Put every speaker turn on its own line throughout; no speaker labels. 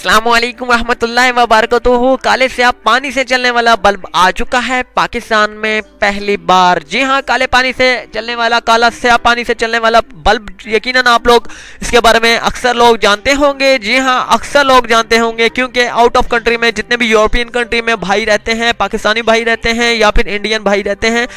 अस्सलामुअलैकुम रहमतुल्लाहि व बरकातुहू। काले से आप पानी से चलने वाला बल्ब आ चुका है पाकिस्तान में पहली बार। जी हाँ, काले पानी से चलने वाला, काला स्याह पानी से चलने वाला बल्ब यकीनन आप लोग इसके बारे में अक्सर लोग जानते होंगे। जी हाँ, अक्सर लोग जानते होंगे क्योंकि आउट ऑफ कंट्री में जितने भी यूरोपियन कंट्री में भाई रहते हैं, पाकिस्तानी भाई रहते हैं या फिर इंडियन भाई रहते हैं,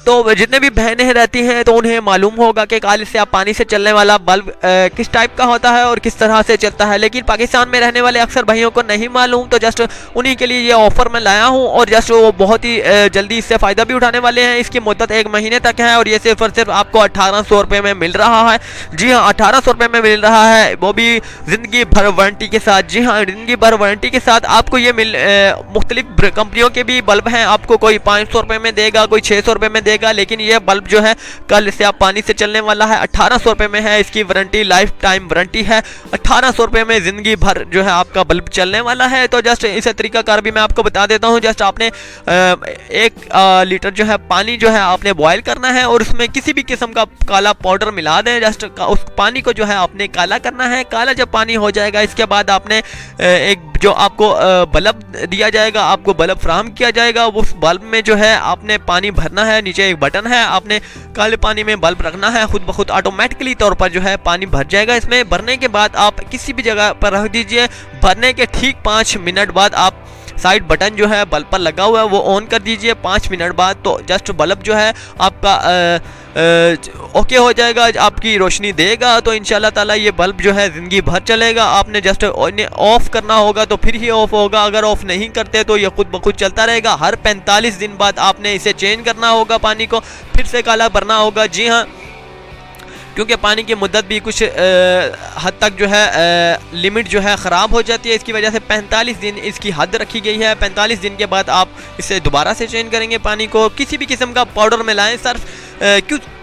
तो जितने भी बहनें रहती हैं तो उन्हें मालूम होगा कि काले स्याह पानी से चलने वाला बल्ब किस टाइप का होता है और किस तरह से चलता है। लेकिन पाकिस्तान में रहने वाले अक्सर भाइयों को नहीं मालूम, तो जस्ट उन्हीं के लिए ये ऑफर मैं लाया हूँ और जस्ट वो बहुत ही जल्दी इससे फ़ायदा भी उठाने वाले हैं। इसकी मुद्दत 1 महीने तक है और ये सिर्फ और सिर्फ आपको 1800 रुपये में मिल रहा है। जी हाँ, 1800 रुपये में मिल रहा है, वो भी ज़िंदगी भर वारंटी के साथ। जी हाँ, ज़िंदगी भर वारंटी के साथ आपको ये मुख्तलिफ कंपनियों के भी बल्ब हैं, आपको कोई 500 रुपये में देगा, कोई 600 रुपये में देगा, लेकिन ये बल्ब जो है कल से आप पानी से चलने वाला है 1800 रुपये में है। इसकी वारंटी लाइफ टाइम वारंटी है, 1800 रुपये में ज़िंदगी भर जो है आपका बल्ब चलने वाला है। तो जस्ट इस तरीकाकार भी मैं आपको बता देता हूँ। जस्ट आपने 1 लीटर जो है पानी जो है आपने बॉयल करना है और उसमें किसी भी किस्म का काला पाउडर मिला दें। जस्ट उस पानी को जो है आपने काला करना है। काला जब पानी हो जाएगा, इसके बाद आपने एक जो आपको बल्ब दिया जाएगा, आपको बल्ब फ्राहम किया जाएगा, उस बल्ब में जो है आपने पानी भरना है। नीचे एक बटन है, आपने काले पानी में बल्ब रखना है, खुद ब खुद ऑटोमेटिकली तौर पर जो है पानी भर जाएगा। इसमें भरने के बाद आप किसी भी जगह पर रख दीजिए। भरने के ठीक 5 मिनट बाद आप साइड बटन जो है बल्ब पर लगा हुआ है वो ऑन कर दीजिए 5 मिनट बाद, तो जस्ट बल्ब जो है आपका ओके हो जाएगा, आपकी रोशनी देगा। तो इंशाल्लाह ताला ये बल्ब जो है ज़िंदगी भर चलेगा। आपने जस्ट ऑफ़ करना होगा तो फिर ही ऑफ़ होगा, अगर ऑफ़ नहीं करते तो ये खुद ब खुद चलता रहेगा। हर 45 दिन बाद आपने इसे चेंज करना होगा, पानी को फिर से काला भरना होगा। जी हाँ, क्योंकि पानी की मुद्दत भी कुछ हद तक जो है लिमिट जो है ख़राब हो जाती है, इसकी वजह से 45 दिन इसकी हद रखी गई है। 45 दिन के बाद आप इसे दोबारा से चेंज करेंगे पानी को। किसी भी किस्म का पाउडर मिलाएं, सर्फ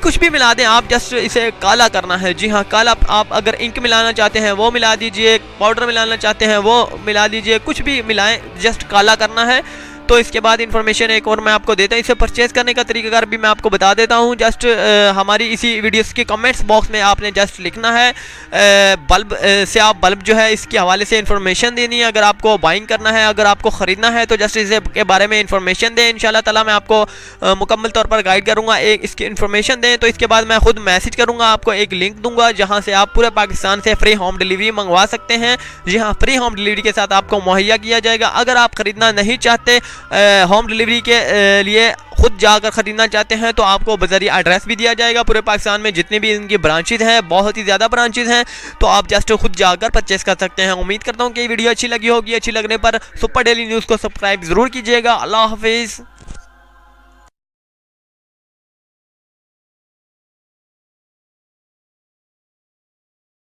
कुछ भी मिला दें, आप जस्ट इसे काला करना है। जी हाँ, काला आप अगर इंक मिलाना चाहते हैं वो मिला दीजिए, पाउडर मिलाना चाहते हैं वो मिला दीजिए, कुछ भी मिलाएं, जस्ट काला करना है। तो इसके बाद इन्फॉर्मेशन एक और मैं आपको देता हूँ, इसे परचेज़ करने का तरीकाकार भी मैं आपको बता देता हूँ। जस्ट हमारी इसी वीडियोस के कमेंट्स बॉक्स में आपने जस्ट लिखना है बल्ब से आप बल्ब जो है इसके हवाले से इन्फॉर्मेशन देनी है। अगर आपको बाइंग करना है, अगर आपको ख़रीदना है तो जस्ट इसे के बारे में इन्फॉर्मेशन दें। इंशाल्लाह ताला मैं आपको मुकम्मल तौर पर गाइड करूँगा, एक इसकी इन्फॉर्मेशन दें। तो इसके बाद मैं खुद मैसेज करूँगा, आपको एक लिंक दूँगा जहाँ से आप पूरे पाकिस्तान से फ्री होम डिलीवरी मंगवा सकते हैं। जी हाँ, फ्री होम डिलीवरी के साथ आपको मुहैया किया जाएगा। अगर आप ख़रीदना नहीं चाहते, होम डिलीवरी के लिए खुद जाकर ख़रीदना चाहते हैं, तो आपको बज़रिया एड्रेस भी दिया जाएगा। पूरे पाकिस्तान में जितने भी इनकी ब्रांचेज़ हैं, बहुत ही ज़्यादा ब्रांचेज़ हैं, तो आप जस्ट खुद जाकर परचेस कर सकते हैं। उम्मीद करता हूँ कि ये वीडियो अच्छी लगी होगी। अच्छी लगने पर सुपर डेली न्यूज़ को सब्सक्राइब ज़रूर कीजिएगा। अल्लाह हाफिज़।